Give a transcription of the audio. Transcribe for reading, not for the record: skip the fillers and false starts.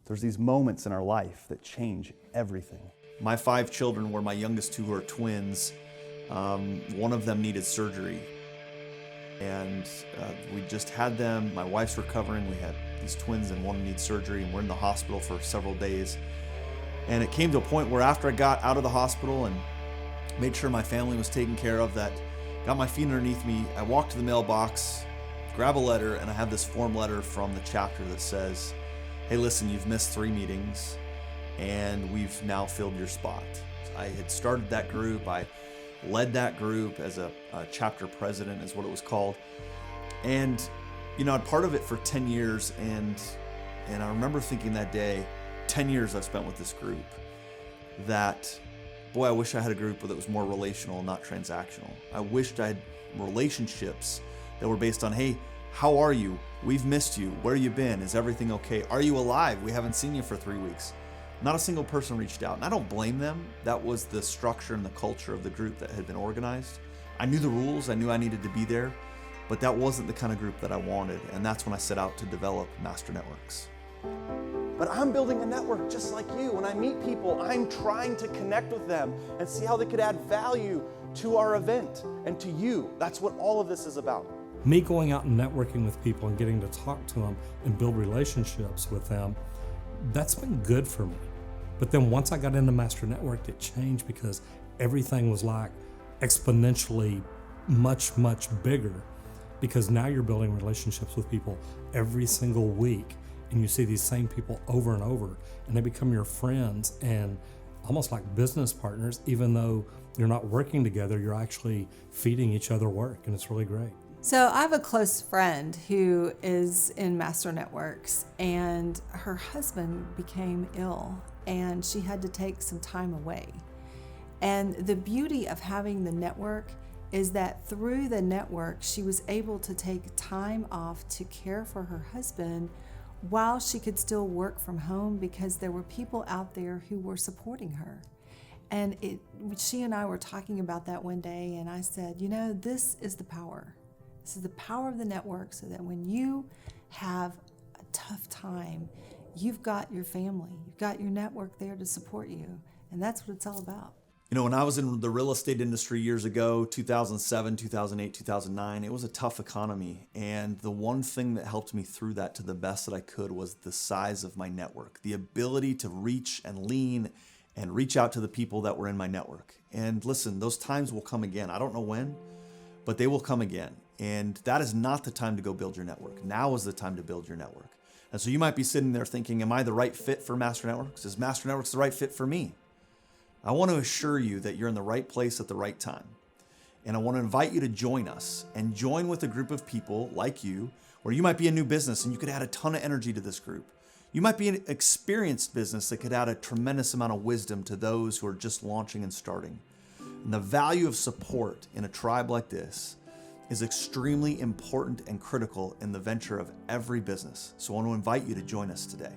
There's these moments in our life that change everything. My 5 children, where my youngest 2 are twins, one of them needed surgery. And we just had them. My wife's recovering. We had these twins and one needs surgery, and we're in the hospital for several days. And it came to a point where after I got out of the hospital and made sure my family was taken care of, that got my feet underneath me, I walked to the mailbox, grab a letter, and I have this form letter from the chapter that says, hey, listen, you've missed 3 meetings and we've now filled your spot. I had started that group. I led that group as a chapter president is what it was called. And, I'd part of it for 10 years. And I remember thinking that day, 10 years I've spent with this group, that, boy, I wish I had a group that was more relational, not transactional. I wished I had relationships that were based on, hey, how are you? We've missed you. Where you been? Is everything okay? Are you alive? We haven't seen you for 3 weeks. Not a single person reached out, and I don't blame them. That was the structure and the culture of the group that had been organized. I knew the rules. I knew I needed to be there, but that wasn't the kind of group that I wanted, and that's when I set out to develop Master Networks. But I'm building a network just like you. When I meet people, I'm trying to connect with them and see how they could add value to our event and to you. That's what all of this is about. Me going out and networking with people and getting to talk to them and build relationships with them, that's been good for me. But then once I got into Master Network, it changed because everything was like exponentially much, much bigger, because now you're building relationships with people every single week, and you see these same people over and over, and they become your friends and almost like business partners. Even though you're not working together, you're actually feeding each other work, and it's really great. So I have a close friend who is in Master Networks, and her husband became ill and she had to take some time away. And the beauty of having the network is that through the network, she was able to take time off to care for her husband while she could still work from home, because there were people out there who were supporting her. And she and I were talking about that one day, and I said, this is the power. This is the power of the network, so that when you have a tough time, you've got your family, you've got your network there to support you. And that's what it's all about. When I was in the real estate industry years ago, 2007, 2008, 2009, it was a tough economy. And the one thing that helped me through that to the best that I could was the size of my network, the ability to reach and lean and reach out to the people that were in my network. And listen, those times will come again. I don't know when, but they will come again. And that is not the time to go build your network. Now is the time to build your network. And so you might be sitting there thinking, am I the right fit for Master Networks? Is Master Networks the right fit for me? I want to assure you that you're in the right place at the right time. And I want to invite you to join us and join with a group of people like you, where you might be a new business and you could add a ton of energy to this group. You might be an experienced business that could add a tremendous amount of wisdom to those who are just launching and starting. And the value of support in a tribe like this is extremely important and critical in the venture of every business. So I want to invite you to join us today.